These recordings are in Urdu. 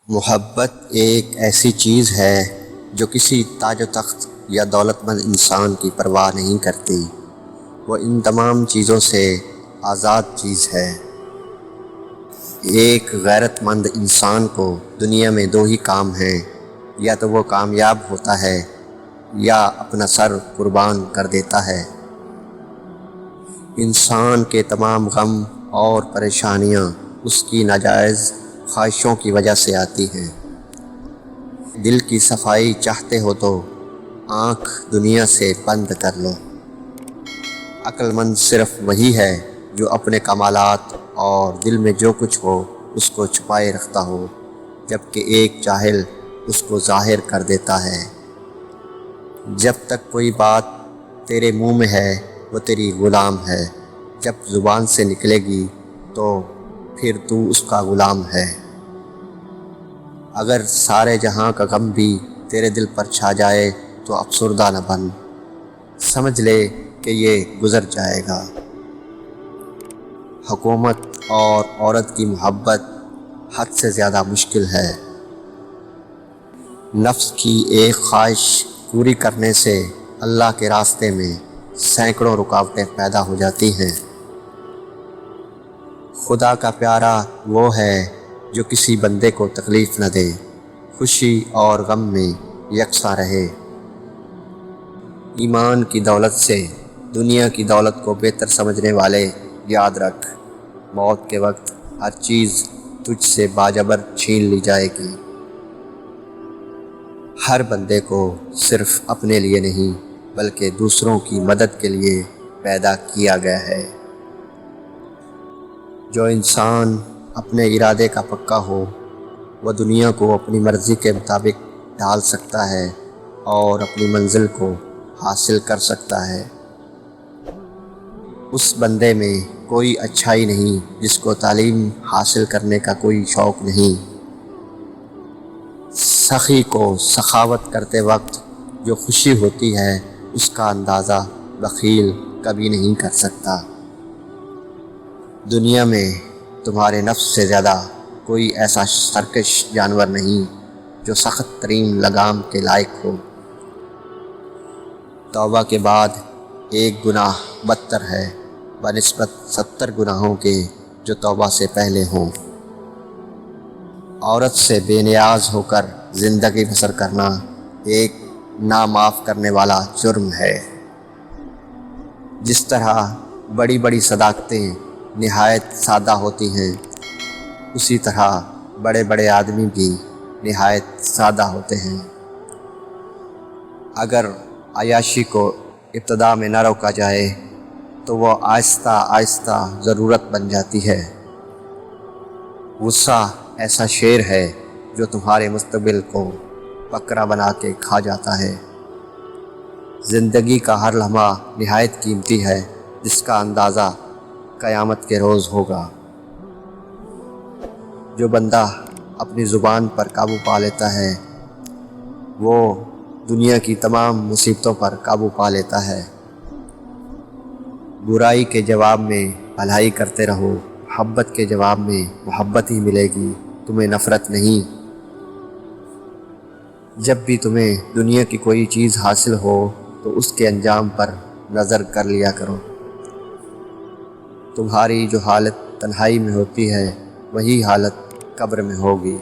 محبت ایک ایسی چیز ہے جو کسی تاج و تخت یا دولت مند انسان کی پرواہ نہیں کرتی۔ وہ ان تمام چیزوں سے آزاد چیز ہے۔ ایک غیرت مند انسان کو دنیا میں دو ہی کام ہیں، یا تو وہ کامیاب ہوتا ہے یا اپنا سر قربان کر دیتا ہے۔ انسان کے تمام غم اور پریشانیاں اس کی ناجائز خواہشوں کی وجہ سے آتی ہیں۔ دل کی صفائی چاہتے ہو تو آنکھ دنیا سے بند کر لو۔ عقل مند صرف وہی ہے جو اپنے کمالات اور دل میں جو کچھ ہو اس کو چھپائے رکھتا ہو، جبکہ ایک جاہل اس کو ظاہر کر دیتا ہے۔ جب تک کوئی بات تیرے منہ میں ہے وہ تیری غلام ہے، جب زبان سے نکلے گی تو پھر تو اس کا غلام ہے۔ اگر سارے جہاں کا غم بھی تیرے دل پر چھا جائے تو افسردہ نہ بن، سمجھ لے کہ یہ گزر جائے گا۔ حکومت اور عورت کی محبت حد سے زیادہ مشکل ہے۔ نفس کی ایک خواہش پوری کرنے سے اللہ کے راستے میں سینکڑوں رکاوٹیں پیدا ہو جاتی ہیں۔ خدا کا پیارا وہ ہے جو کسی بندے کو تکلیف نہ دے، خوشی اور غم میں یکساں رہے۔ ایمان کی دولت سے دنیا کی دولت کو بہتر سمجھنے والے یاد رکھ، موت کے وقت ہر چیز تجھ سے باجبر چھین لی جائے گی۔ ہر بندے کو صرف اپنے لیے نہیں بلکہ دوسروں کی مدد کے لیے پیدا کیا گیا ہے۔ جو انسان اپنے ارادے کا پکا ہو وہ دنیا کو اپنی مرضی کے مطابق ڈھال سکتا ہے اور اپنی منزل کو حاصل کر سکتا ہے۔ اس بندے میں کوئی اچھائی نہیں جس کو تعلیم حاصل کرنے کا کوئی شوق نہیں۔ سخی کو سخاوت کرتے وقت جو خوشی ہوتی ہے اس کا اندازہ بخیل کبھی نہیں کر سکتا۔ دنیا میں تمہارے نفس سے زیادہ کوئی ایسا سرکش جانور نہیں جو سخت ترین لگام کے لائق ہو۔ توبہ کے بعد ایک گناہ بدتر ہے بنسبت 70 گناہوں کے جو توبہ سے پہلے ہوں۔ عورت سے بے نیاز ہو کر زندگی بسر کرنا ایک نامعاف کرنے والا جرم ہے۔ جس طرح بڑی بڑی صداقتیں نہایت سادہ ہوتی ہیں، اسی طرح بڑے بڑے آدمی بھی نہایت سادہ ہوتے ہیں۔ اگر عیاشی کو ابتدا میں نہ روکا جائے تو وہ آہستہ آہستہ ضرورت بن جاتی ہے۔ غصہ ایسا شیر ہے جو تمہارے مستقبل کو بکرا بنا کے کھا جاتا ہے۔ زندگی کا ہر لمحہ نہایت قیمتی ہے جس کا اندازہ قیامت کے روز ہوگا۔ جو بندہ اپنی زبان پر قابو پا لیتا ہے وہ دنیا کی تمام مصیبتوں پر قابو پا لیتا ہے۔ برائی کے جواب میں بھلائی کرتے رہو، محبت کے جواب میں محبت ہی ملے گی، تمہیں نفرت نہیں۔ جب بھی تمہیں دنیا کی کوئی چیز حاصل ہو تو اس کے انجام پر نظر کر لیا کرو۔ تمہاری جو حالت تنہائی میں ہوتی ہے وہی حالت قبر میں ہوگی۔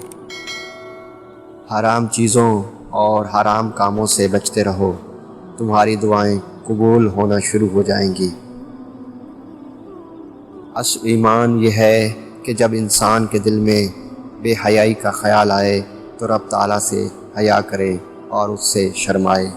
حرام چیزوں اور حرام کاموں سے بچتے رہو، تمہاری دعائیں قبول ہونا شروع ہو جائیں گی۔ اصل ایمان یہ ہے کہ جب انسان کے دل میں بے حیائی کا خیال آئے تو رب تعالیٰ سے حیا کرے اور اس سے شرمائے۔